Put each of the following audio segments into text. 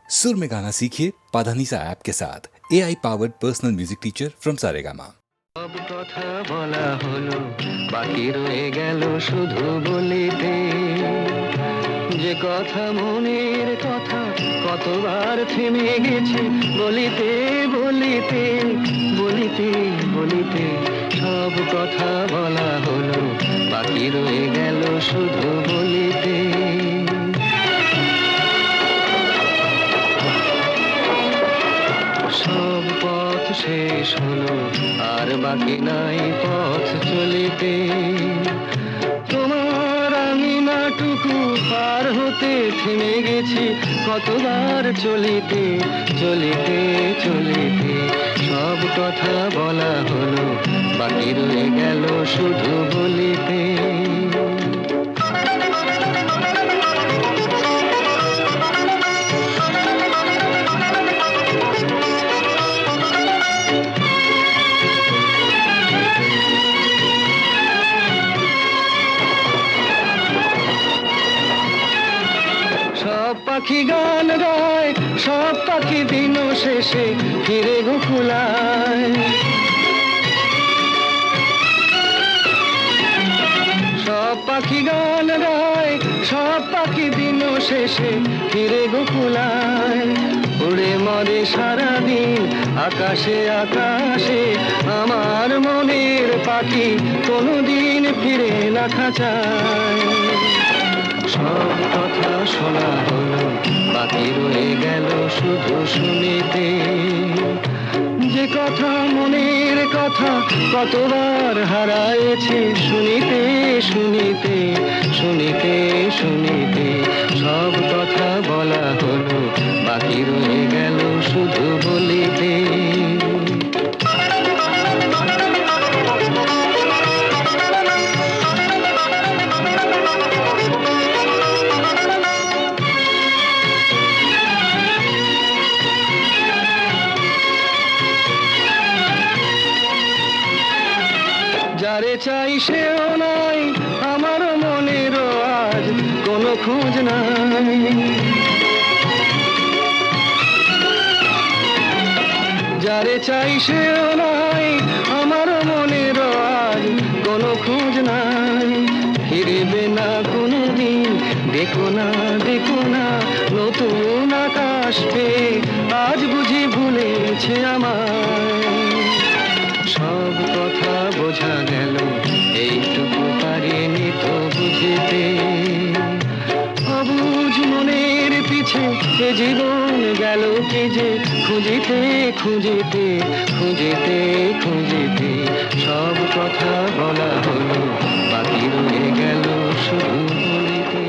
सुर में गाना सीखिए पाधानीसा ऐप के साथ AI powered personal music teacher from Saregama. সব কথা বলা হলো, বাকি রয়ে গেল শুধু বলিতে। যে কথা মনের কথা কতবার থেমে গেছে বলিতে বলিতে বলিতে বলিতে। সব কথা বলা হলো, বাকি রয়ে গেল শুধু বলিতে। সব পথ শেষ হলো, আর বাকি নাই পথ চলিতে। তোমার আঙিনাটুকু পার হতে থেমে গেছি কতবার চলিতে চলিতে চলিতে। সব কথা বলা হলো, বাকি রয়ে গেল শুধু বলিতে। সব পাখি গান গায়, সব পাখি দিন শেষে ফিরে গোকুলায়। সব পাখি গান গায়, সব পাখি দিন শেষে ফিরে গোকুলায়। উড়ে মরে সারাদিন আকাশে আকাশে, আমার মনের পাখি কোনোদিন ফিরে না খাঁচায়। সব কথা শোনা হলো, বাকি রয়ে গেল শুধু শুনিতে। যে কথা মনের কথা কতবার হারায়েছি শুনিতে শুনিতে শুনিতে শুনিতে। সব কথা বলা হলো, বাকি রয়ে গেল শুধু বলিতে। যারে চাই সেও নাই, আমার মনেরও আজ কোনো খোঁজ নাই। যারে চাই সেও নাই, আমার মনেরও আজ কোনো খোঁজ নাই। ফিরবে না কোনো দিন, দেখো না দেখো না নতুন আকাশ পেয়ে আজ বুঝি ভুলেছে আমায়। সব কথা বোঝা গেল, এইটুকু পারিনি তো বুঝিতে। অবুঝ মনের পিছে এ জীবন গেল কি যে খুঁজিতে খুঁজিতে খুঁজিতে খুঁজিতে। সব কথা বলা হলো, বাকি রয়ে গেল শুধু বলিতে।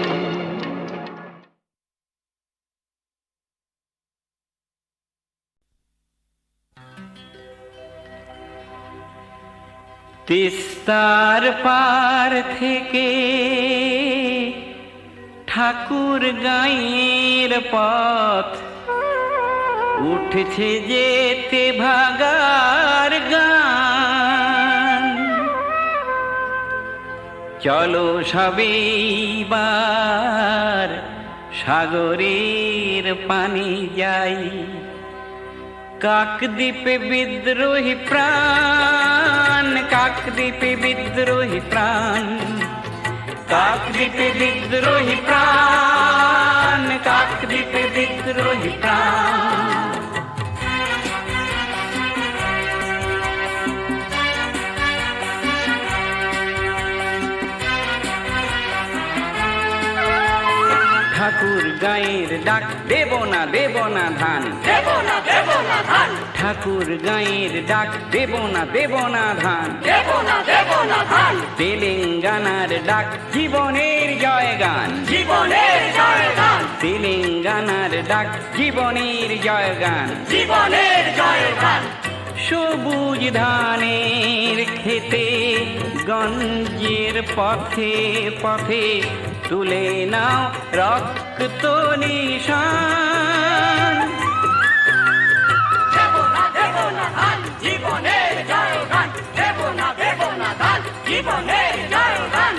তিস্তার পার থেকে ঠাকুর গাঁয়ের পথ উঠছে যেতে ভাগার গান। চলো সবেবার সাগরের পানি যাই। কাকদ্বীপে বিদ্রোহী প্রাণ, কাকদ্বীপে বিদ্রোহী প্রাণ, কাকদ্বীপে বিদ্রোহী প্রাণ, কাকদ্বীপে বিদ্রোহী প্রাণ। ঠাকুর গাঁয়ের ডাক, দেব না দেব না ধান, দেব না দেব না ধান। ঠাকুর গাঁয়ের ডাক, দেব না দেব না ধান, দেব না দেব না ধান। তেলেঙ্গানার ডাক, জীবনের জয়গান, জীবনের জয়গান। তেলেঙ্গানার ডাক, জীবনের জয়গান, জীবনের জয়গান। সবুজ ধানের খেতে গঞ্জের পথে পথে তুলে নাও রক্ত নিশান। দেব না দেব না ধান, জীবনের জয়গান, দেব না দেব না ধান, জীবনের জয়গান।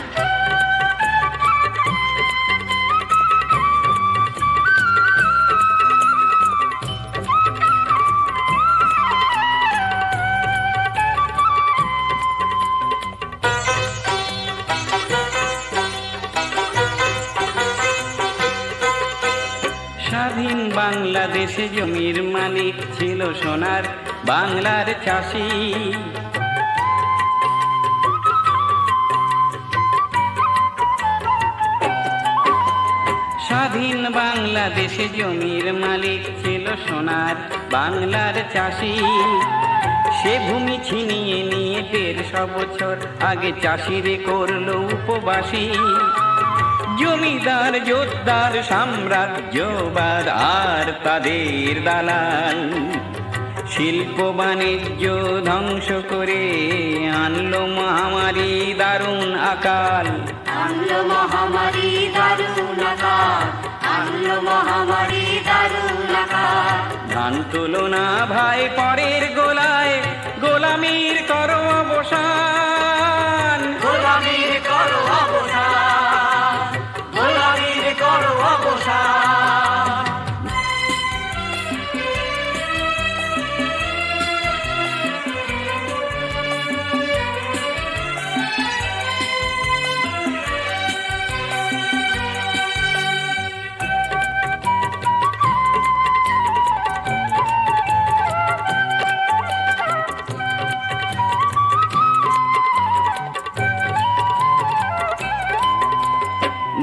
স্বাধীন বাংলাদেশে জমির মালিক ছিল সোনার বাংলার চাষি। স্বাধীন বাংলাদেশে জমির মালিক ছিল সোনার বাংলার চাষি। সে ভূমি ছিনিয়ে নিয়ে 150 বছর আগে চাষিরে করলো উপবাসী। জমিদার জোরদার সাম্রাজ্যবাদ আর তাদের দালাল শিল্প বাণিজ্য ধ্বংস করে আনলো মহামারী দারুণ আকাল। আনলো মহামারী দারুণ আকাল, আনলো মহামারী দারুণ আকাল। ধান তুলো না ভাই পরের গোলায়, গোলামির করো অবসান। গোলামির করো অবসান, গোলামির করো অবসান।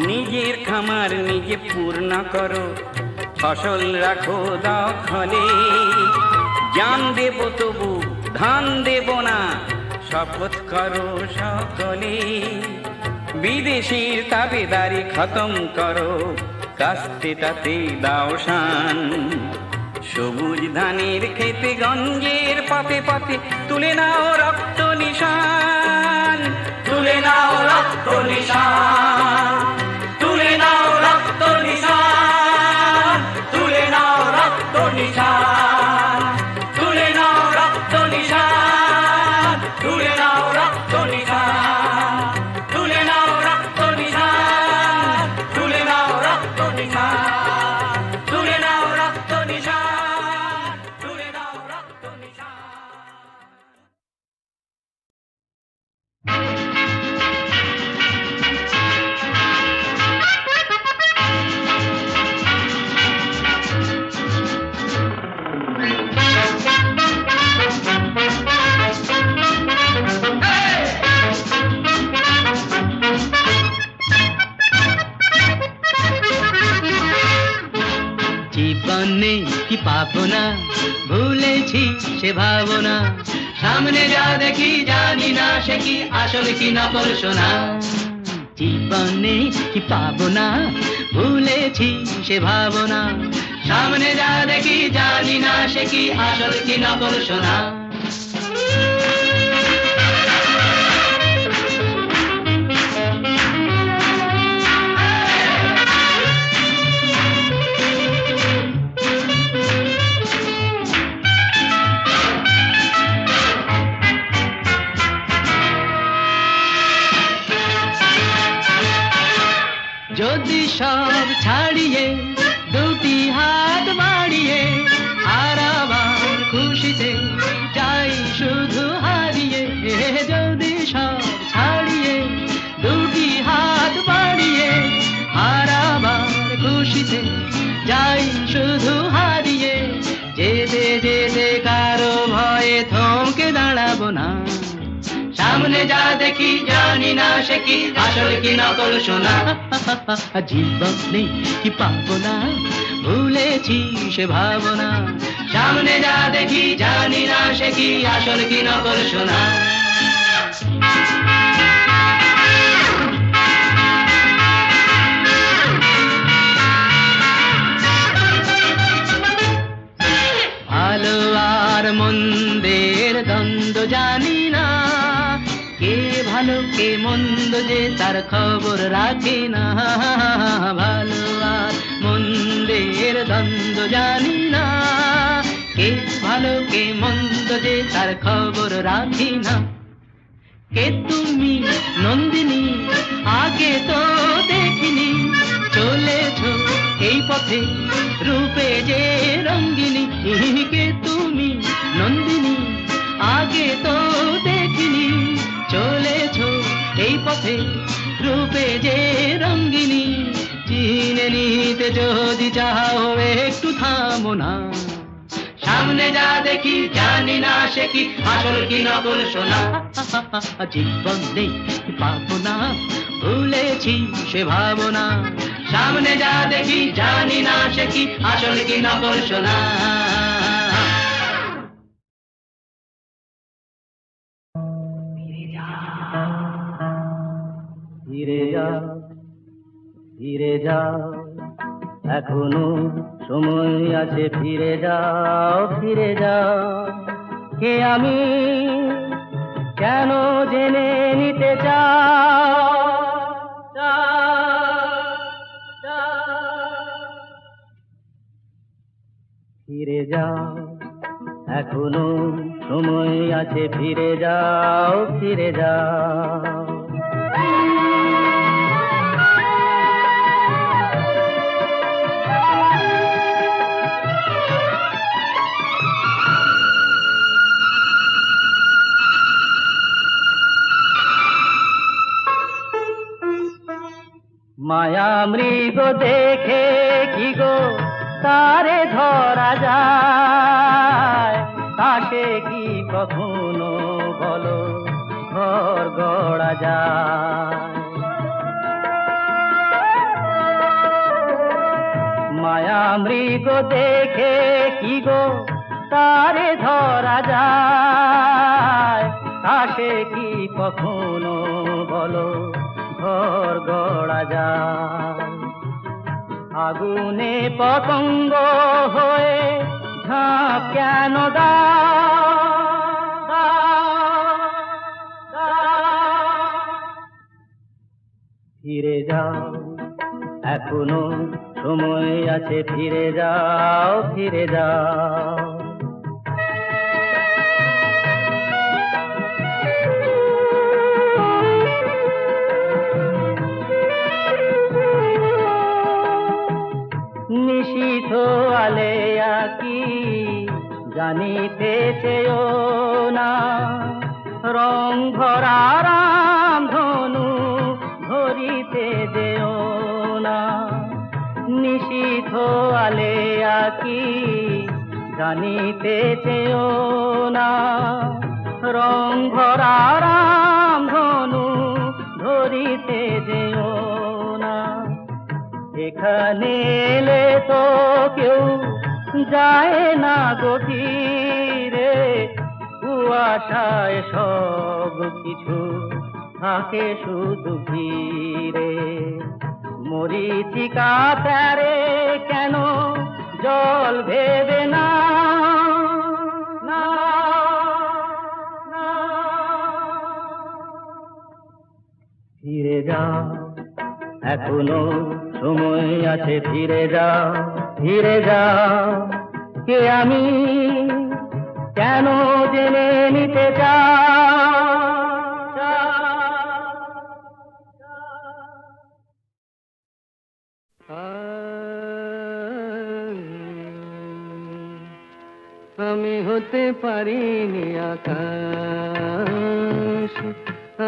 নিজের খামার নিজে পূর্ণ করো, ফসল রাখো দখলে। জান দেব তবু ধান দেব না, শপথ করো সকলে। বিদেশির তাবেদারি খতম করো, কাস্তে তাতে দাও শান। সবুজ ধানের খেতে গঞ্জের পথে পথে তুলে নাও রক্ত নিশান। তুলে নাও রক্ত নিশান, তুলে নাও রক্ত নিশান, তুলে নাও রক্ত নিশান, তুলে নাও রক্ত নিশান, তুলে নাও রক্ত নিশান, তুলে নাও রক্ত নিশান, তুলে নাও রক্ত নিশান, তুলে নাও রক্ত নিশান, তুলে নাও রক্ত নিশান। জীবনে কি পাবো না, ভুলেছি সে ভাবনা। সামনে যা দেখি জানি না সে কি আসল কি নকল সোনা। জীবনে কি পাবো না, ভুলেছি সে ভাবনা। সামনে যা দেখি জানি না সে কি আসল কি নকল সোনা। যদি সব ছাড়িয়ে দুটি হাত বাড়িয়ে আর আবার খুশিতে যাই শুধু হারিয়ে। যদি সব ছাড়িয়ে দুটি হাত বাড়িয়ে আর আবার খুশিতে যাই শুধু হারিয়ে। যেতে যেতে কারো ভয়ে থমকে দাঁড়াবো না। সামনে যা দেখি জানি না সে কি আসল কি নকল সোনা। জীবনে কি পাবো না, ভুলেছি সে ভাবনা। সামনে যা দেখি জানি না সে কি আসল কি নকল সোনা। ভালো আর মন্দের দ্বন্দ্ব জানি না, কে ভালো কে মন্দ যে তার খবর রাখে না। ভালো আর মন্দের দ্বন্দ্ব জানি না, কে ভালো কে মন্দ যে তার খবর রাখে না। কে তুমি নন্দিনী আগে তো দেখিনি, চলেছ এই পথে রূপে যে রঙ্গিনী। কে তুমি নন্দিনী আগে তো দেখিনি, চলেছ এই পথে রূপে যে রঙ্গিনী। কিনে নিতে যদি চাও একটু থামো না। সামনে যা দেখি জানি না সে কি আসল কি নকল সোনা। জীবন নেই পাবো না, ভুলেছি সে ভাবনা। সামনে যা দেখি জানি না সে কি আসল কি নকল সোনা। ফিরে যা, ফিরে যা, এখনো সময় আছে, ফিরে যাও, ফিরে যাও। কে আমি কেন জেনে নিতে চাও? ফিরে যাও, এখনো সময় আছে, ফিরে যাও, ফিরে যাও। মায়া মৃগ দেখে কি গো তারে ধরা যায়? তাকে কি কখনো বলো ঘর গড়া যায়? মায়া মৃগ দেখে কি গো তারে ধরা যায়? তাকে কি কখনো বলো ঘর গড়া যায়? আগুনে পতঙ্গ হয়ে ঝাঁপ কেন দাও? ফিরে যাও, এখনো সময় আছে, ফিরে যাও, ফিরে যাও। নিশীথ আলেয়া কি জানিতে চেয়েও না? রং ভরা রাম ধনু ধরিতে যেও না। নিশীথ আলেয়া কি জানিতে চেয়েও না? রং ভরা রাম ধনু ধরিতে যেও না। এখানে এলে তো কেউ যায় না গভীরে, কুয়াশায় সব কিছু থাকে শুধু ঘিরে। মরীচিকা প্যারে কেন জল ভেবে না? না, না। ফিরে যাও, এখনো সময় আছে, ফিরে যাও, ফিরে যাও। কে আমি কেন জেনে নিতে আমি হতে পারিনি আকাশ,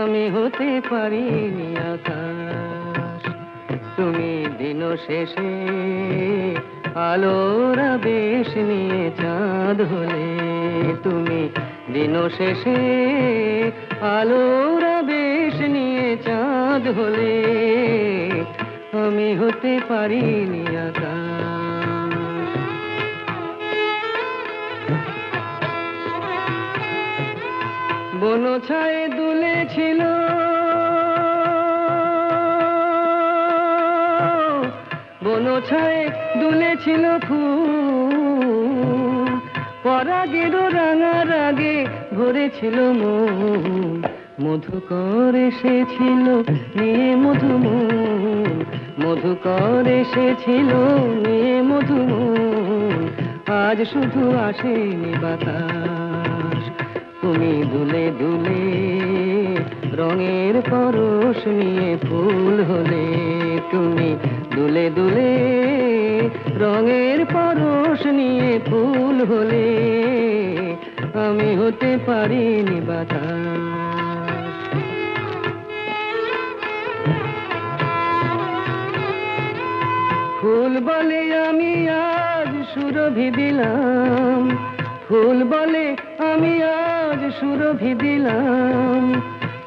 আমি হতে পারিনি আকাশ। তুমি দিন শেষে আলোর আবেশ নিয়ে চাঁদ হলে। তুমি দিন শেষে আলোর আবেশ নিয়ে চাঁদ হলে। আমি হতে পারিনি আকাশ। বনছায়ে দুলেছিল বনছায়ে দুলেছিল ফুল, পরাগের রাঙা রাগে ভরেছিল মন। মধুকর এসেছিল নিয়ে মধুমন, মধুকর এসেছিল নিয়ে মধুমন। আজ শুধু আসেনি বাতাস। তুমি দুলে দুলে রঙের পরশ নিয়ে ফুল হলে। তুমি দুলে দুলে রঙের পরশ নিয়ে ফুল হলে। আমি হতে পারিনি বাতাস। ফুল বলে আমি আজ সুরভি দিলাম, ফুল বলে আমি আজ সুরভি দিলাম,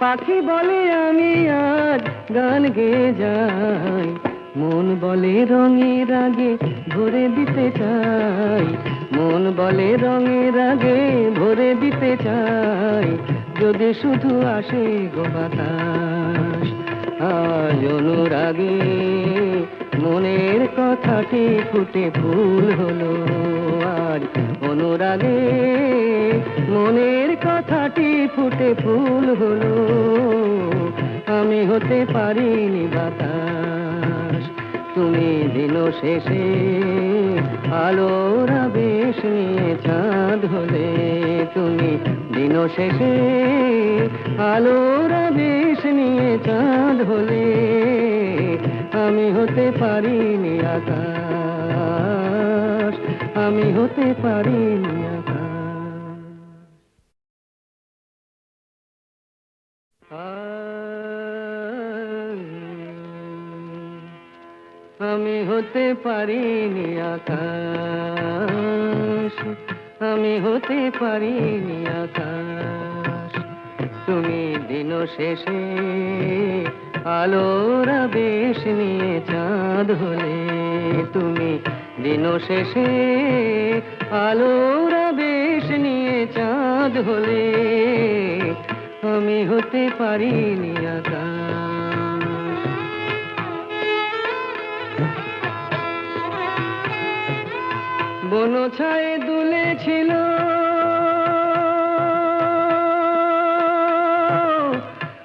পাখি বলে আমি আজ গান গেয়ে যাই, মন বলে রঙে রাগে ভরে দিতে চাই, মন বলে রঙে রাগে ভরে দিতে চাই, যদি শুধু আসে গো বাতাস। আজ অনুরাগে মনের কথাটি ফুটে ফুল হলো, আজ অনুরাগে মনের কথাটি ফুটে ফুল হলো, আমি হতে পারিনি বাতাস, তুমি দিন শেষে আলোর আবেশ নিয়ে চাঁদ হলে, তুমি দিন শেষে আলোর আবেশ নিয়ে চাঁদ হলে, আমি হতে পারিনি আকাশ, আমি হতে পারিনি আকাশ। আমি হতে পারিনি আকাশ, আমি হতে পারিনি আকাশ, তুমি দিন শেষে আলোর আবেশ নিয়ে চাঁদ হলে, তুমি দিন শেষে আলোর আবেশ নিয়ে চাঁদ হলে, আমি হতে পারিনি আকাশ। বন ছায়ে দুলেছিল,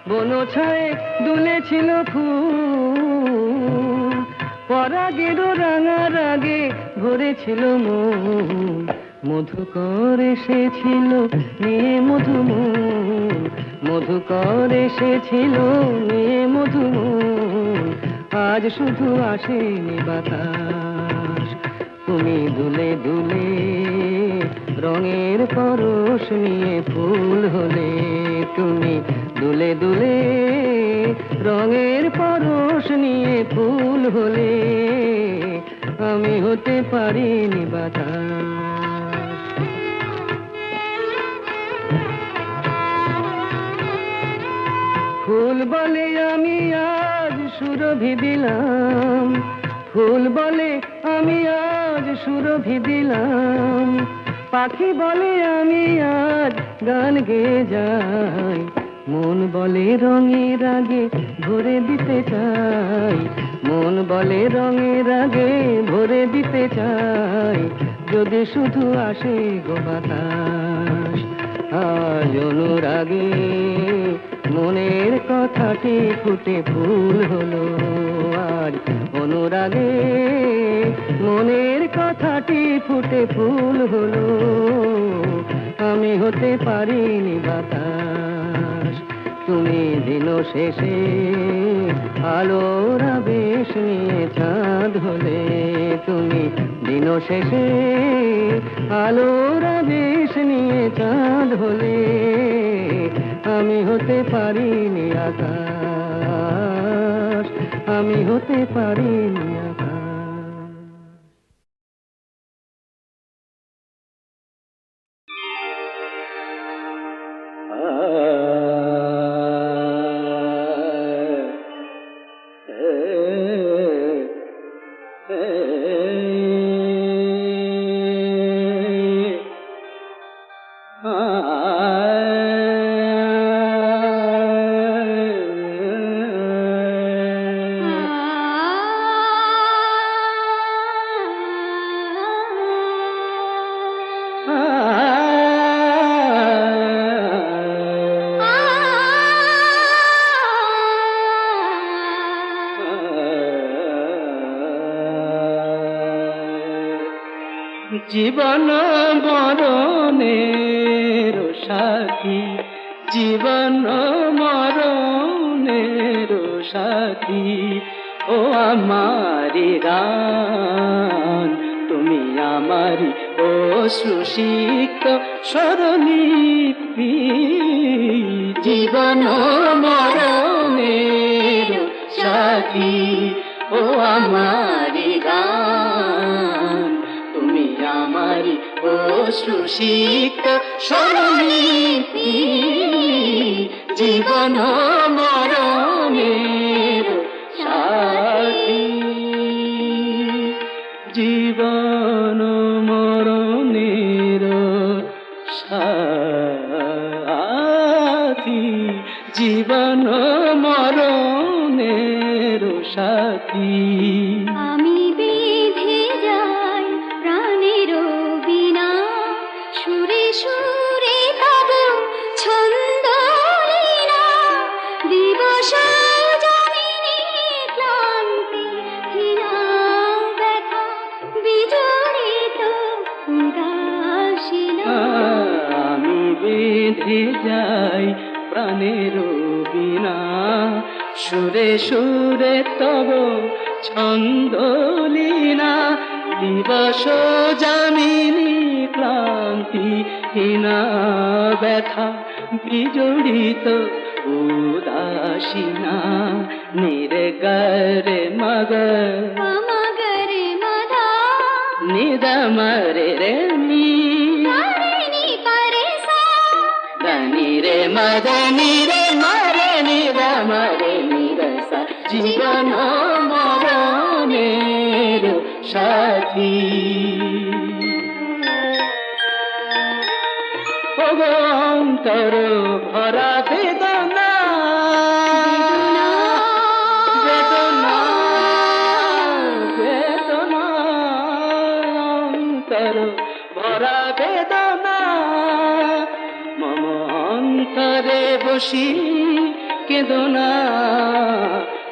বন ছায়ে দুলেছিল ফুল, পরাগের রাঙা রাগে ভরেছিল মন, মধুকর এসেছিল নিয়ে মধুমন, মধুকর এসেছিল নিয়ে মধুমন, আজ শুধু আসেনি বাতাস, তুমি দুলে দুলে রঙের পরশ নিয়ে ফুল হলে, তুমি দুলে দুলে রঙের পরশ নিয়ে ফুল হলে, আমি হতে পারিনি বাতাস। ফুল বলে আমি আজ সুরভি দিলাম, ফুল বলে আমি আজ সুরভি দিলাম, পাখি বলে আমি আজ গান গেয়ে যাই, মন বলে রঙে রাগে ভরে দিতে চাই, মন বলে রঙে রাগে ভরে দিতে চাই, যদি শুধু আসে গো বাতাস। আজ অনুরাগে মনের কথাটি ফুটে ফুল হলো, আজ অনুরাগে মনের কথাটি ফুটে ফুল হলো, আমি হতে পারিনি বাতাস, তুমি দিন শেষে আলোর আবেশ নিয়ে চাঁদ হলে, তুমি দিন শেষে আলোর আবেশ নিয়ে চাঁদ হলে, আমি হতে পারিনি আকাশ, আমি হতে পারিনি আকাশ। জীবন মরণের সাথী, জীবন মরণের সাথী, ও আমারি গান, তুমি আমারি অশ্রুসিক্ত স্বরলিপি, জীবন মরণের সাথী, ও আমারি গান। দান তুমি আমারি অশ্রুসিক্ত স্মরণীতি জীবন মরণের সাথী জীবন মরণের সাথী জীবন মরণের সাথী আমি বেঁধে যাই প্রাণের বিনা সুরে সুরে তব ছন্দ লীলা দিবস জমিনে ক্লান্তি হীনা ব্যথা বিজড়িত উদাসীনা আমি বেঁধে যাই প্রাণের বিনা সুরে সুরে তব ছন্দ লীলা দিবস যামিনী ক্লান্তি হীনা ব্যথা বিজড়িত উদাসীনা নির্গরে মগ মগরে মধা নিদমরে রে নি নি পরে সা దని রে মদনি রে মরে নিদমরে নিরসা জীবন মরণের সাথী অন্তর ভরা বেদনা বেদনা বেদনা অন্তর ভরা বেদনা মম অন্তরে বসি কেদনা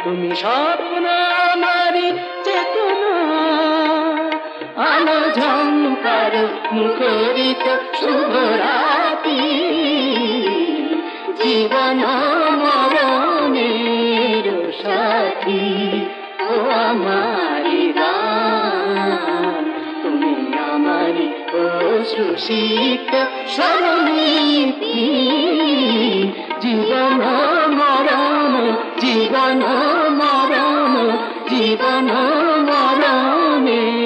তুমি স্বপ্ন আমারি চেতনা আলো ঝঙ্কার মুখরিত শুভরাতি জীবন মরণের সাথী ও আমারি দান তুমি আমারি অশ্রুসিক্ত স্মরণীতি জীবন মরণ জীবন মরণ জীবন মরণের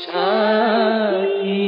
সাথী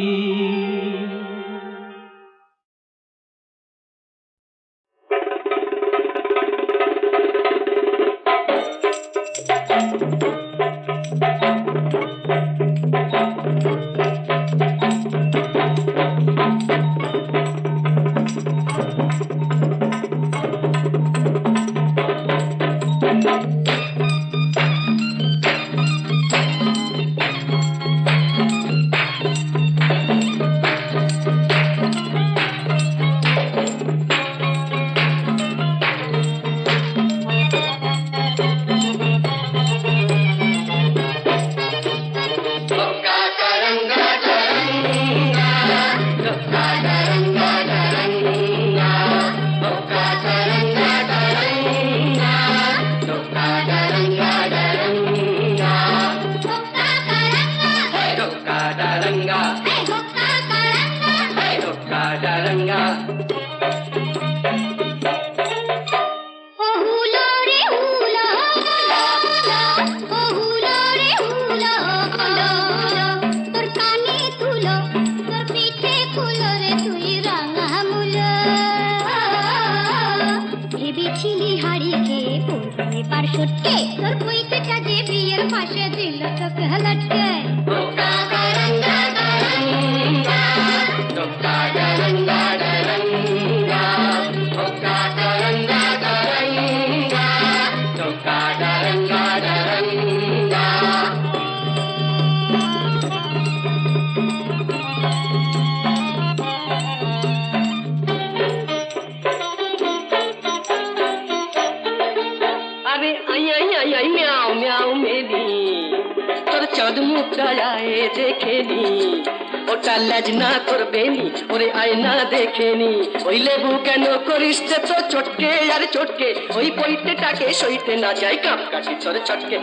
লাজনা করবেনি ওরে আয়না দেখেনি ওই লেবু কেন করিস তো চটকে আর চটকে ওই পইতেটাকে সইতে না যায় কাপ কাটি তোর চটকে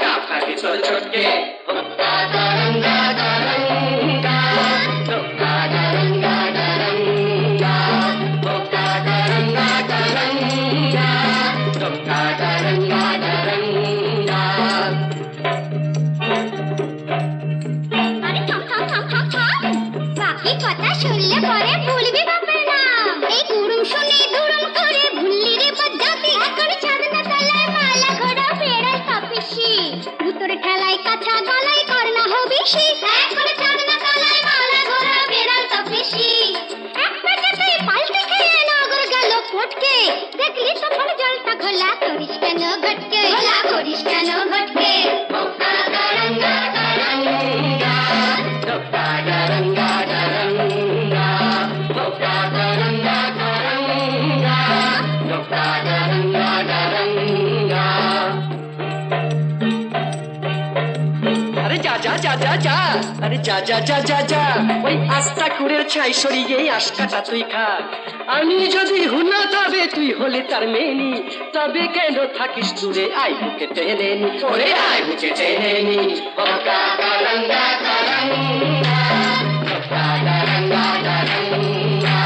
কাপ কাটি তোর চটকে কথা শুনলে পরে ভুলবি বাপের নাম। এই গুরুম শুনে দুরুম করে ভুললি রে বজ্জাতি। এখন ছাদনা তলায় মালা ঘোড়া বেড়ায় কাপিসি। ভূতরে ঠেলায় কাছা গলায় করনা হবিসি। এখন ছাদনা তলায় মালা ঘোড়া বেড়ায় কাপিসি। একটা যেতে পাল্টে খেয়ে নগর গেল পটকে। দেখলি তো ফল জলটা ঘোলা করিস কেন ঘটকে? ঘোলা করিস কেন ঘটকে? বোকা গারঙ্গা গারঙ্গা, বোকা গারঙ্গা গারঙ্গা, বোকা গারঙ্গা গারঙ্গা, বোকা গারঙ্গা গারঙ্গা। আরে যা যা যা যা যা, আরে যা যা যা যা যা, ওই আস্তা কুড়ের ছাই সরিয়ে আশকাটা তুই খা। আমি যদি হুনা তবে তুই হলে তার মেনি, তবে কেন থাকিস দূরে? আই বুকে টেনে নি, ওরে আই বুকে টেনে নি। বোকা গারঙ্গা গারঙ্গা, বোকা গারঙ্গা গারঙ্গা,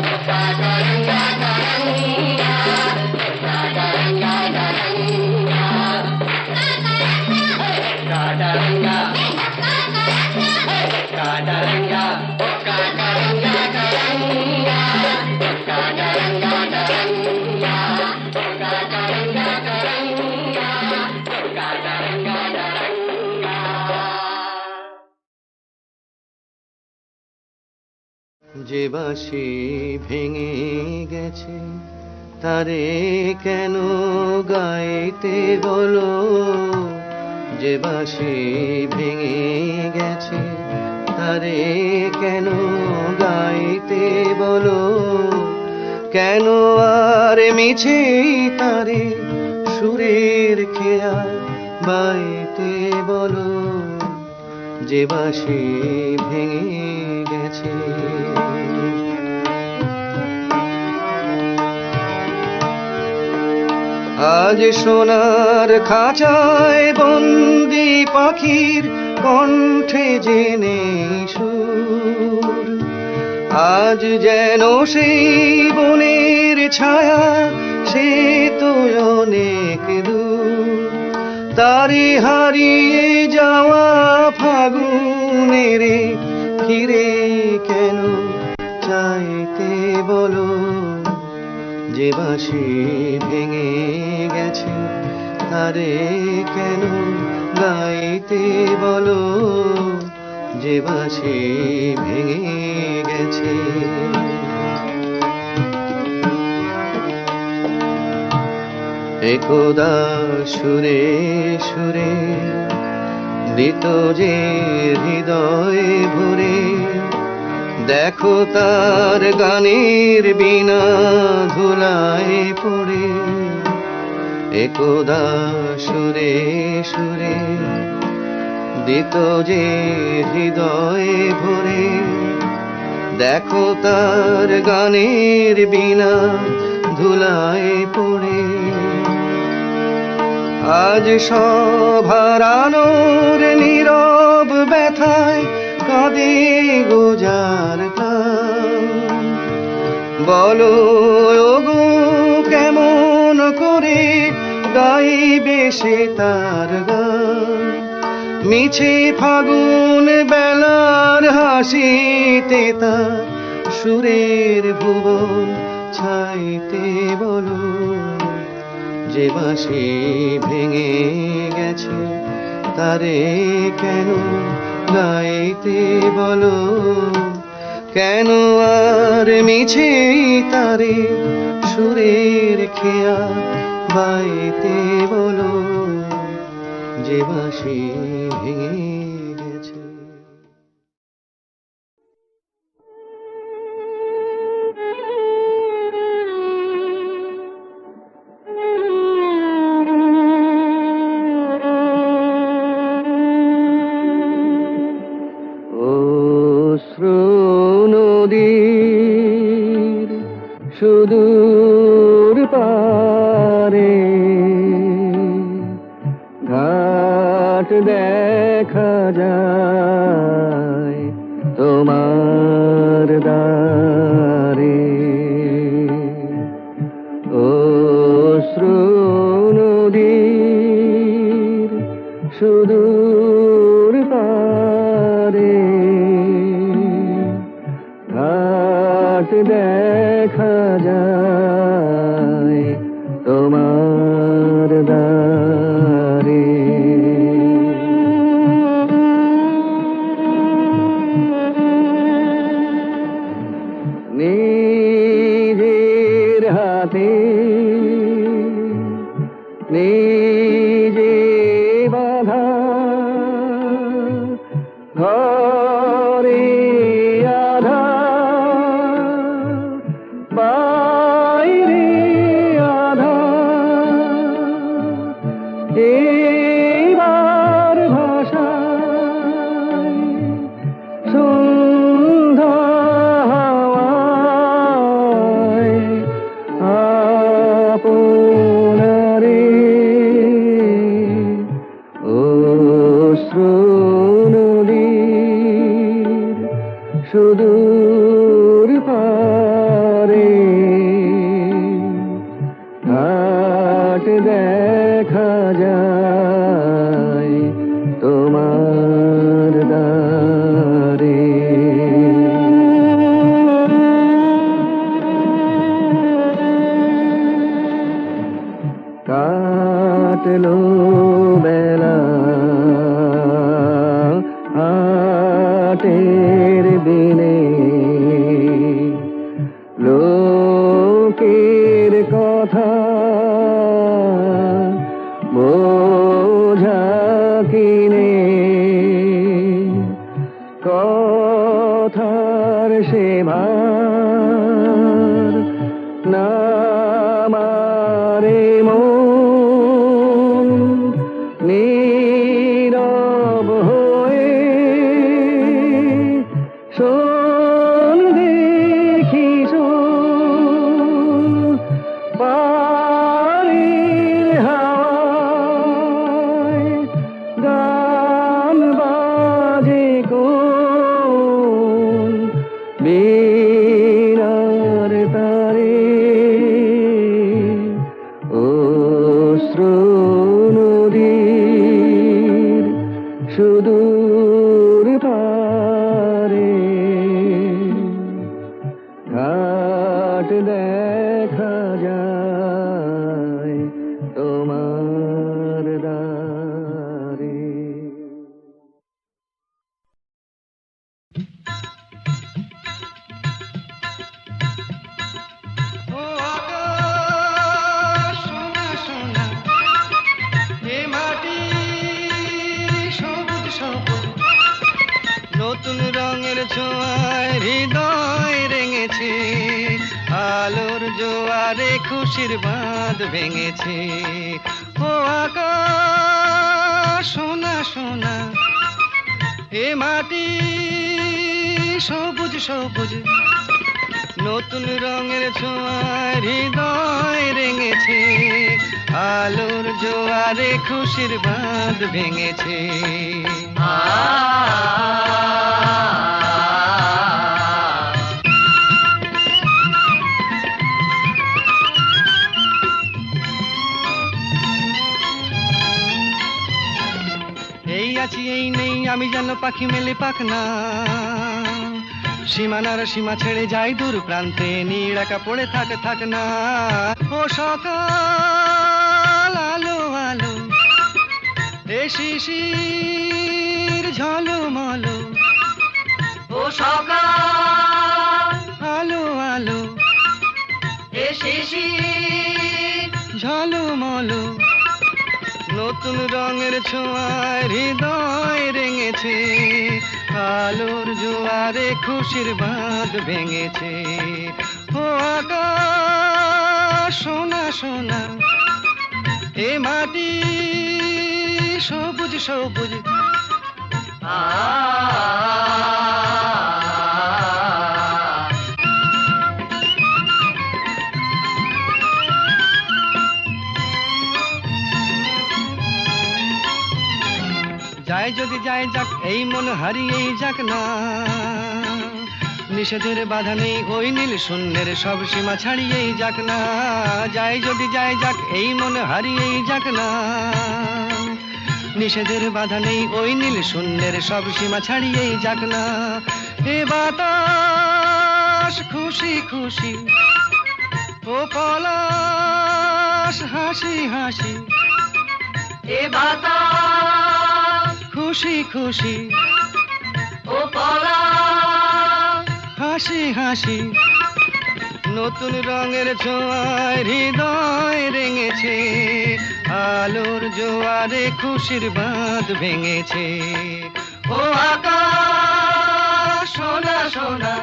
বোকা গারঙ্গা গারঙ্গা, বোকা গারঙ্গা গারঙ্গা, বোকা গারঙ্গা, বোকা গারঙ্গা, বোকা গারঙ্গা গারঙ্গা, বোকা গারঙ্গা গারঙ্গা, বোকা গারঙ্গা গারঙ্গা, বোকা গারঙ্গা গারঙ্গা। যে বাঁশি ভেঙে গেছে তারে কেন গাইতে বলো? যে বাঁশি ভেঙে গেছে তারে কেন গাইতে বলো? কেন আর মিছে তারে সুরের খেয়া বাইতে বলো? যে বাঁশি ভেঙে গেছে। আজ সোনার খাঁচায় বন্দি পাখির কণ্ঠে জেনে সুর, আজ যেন সেই বনের ছায়া সে তো অনেক দূর। তারে হারিয়ে যাওয়া ফাগুনের ফিরে কেন চাইতে বলো? যে বাঁশি ভেঙে গেছে তারে কেন গাইতে বলো? যে বাঁশি ভেঙে গেছে। একদা সুরে সুরে দিত যে হৃদয় ভরে, দেখো তার গানের বিনা ধুলায় পড়ে। একদা সুরে সুরে দিত যে হৃদয় ভরে, দেখো তার গানের বিনা ধুলায় পড়ে। আজ সব হারানোর নীরব ব্যথায় কাঁদে গোজার প্রাণ। বলো ওগো কেমন করে গাইবে সে তার গান? মিছে ফাগুন বেলার হাসিতে তার সুরের ভুবন ছাইতে বলো? যে বাঁশি ভেঙে গেছে তারে কেন গাইতে বলো? কেন আর মিছে তারে সুরের খেয়া বাইতে বলো? যে বাঁশি ভেঙে গেছে। নদীর সুদূর পারে ঘাট দেখা যায় তোমার দ্বারে। অশ্রু নদীর সুদূর পারে ঘাট দেখা যায় তোমার দ্বারে। নিজের হাতে নিজে বাধা ঘরে আধার, বাইরে আধার, এবার ভাষায় সন্ধ্যা হাওয়ায় আপনারে অশ্রু নদীর সুদূর পারে ঘাট দেখা যায় তোমার দ্বারে। কাটলো বেলা হাটের দিনে, লোকের কথা বোঝা কিনে, কথার সে ভার না মারে মন, নীরব হয়ে শোন দেখি পারির হাওয়ায় গান বাজে কোন বীণার তারে, অশ্রু নদীর সুদূর পারে ঘাট দেখা যায় তোমার দ্বারে। ও আকাশ সোনা সোনা, এ মাটি সবুজ সবুজ, নতুন রঙের ছোঁয়ায় হৃদয় রেঙেছে, আলোর জোয়ারে খুশির বাঁধ ভেঙেছে। ও আকাশ সোনা সোনা, এ মাটি সবুজ সবুজ, নতুন রঙের ছোঁয়ায় হৃদয় রেঙেছে, আলোর জোয়ারে খুশির বাঁধ ভেঙেছে। এই আছি এই নেই আমি যেন পাখি মেলে পাখনা, সীমানার সীমা ছেড়ে যাই দূর প্রান্তে, নীড় একা পড়ে থাক না। ও সকাল আলো আলো, এ শিশির ঝলমলো, ও সকাল আলো আলো, এ শিশির ঝলমলো, নতুন রঙের ছোঁয়ায় হৃদয় রেঙেছে, আলোর জোয়ারে খুশির বাঁধ ভেঙেছে। ও আকাশ সোনা সোনা, এ মাটি সবুজ সবুজ, যায় যদি যায় যাক এই মন হারিয়েই যাক না, নিষেধের বাধা নেই ওই নীল শূন্যের সব সীমা ছাড়িয়েই যাক না। যায় যদি যায় যাক এই মন হারিয়েই যাক না, নিষেধের বাধা নেই ওই নীল শূন্যের সব সীমা ছাড়িয়েই যাক না। এ বাতাস পলাশ খুশি খুশি, ও পলাশ হাসি হাসি, এ বাতাস খুশি খুশি, ও পলাশ হাসি হাসি, নতুন রঙের ছোঁয়ায় হৃদয় রেঙেছে, আলোর জোয়ারে খুশির বাঁধ ভেঙেছে। ও আকাশ সোনা সোনা,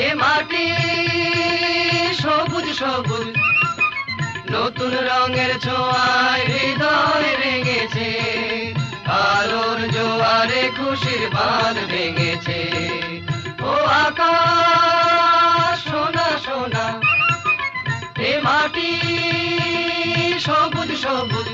এ মাটি সবুজ সবুজ, নতুন রঙের ছোঁয়ায় হৃদয় রেঙেছে, আলোর জোয়ারে খুশির বাঁধ ভেঙেছে। ও আকাশ সোনা সোনা, এ মাটি সবুজ সবুজ,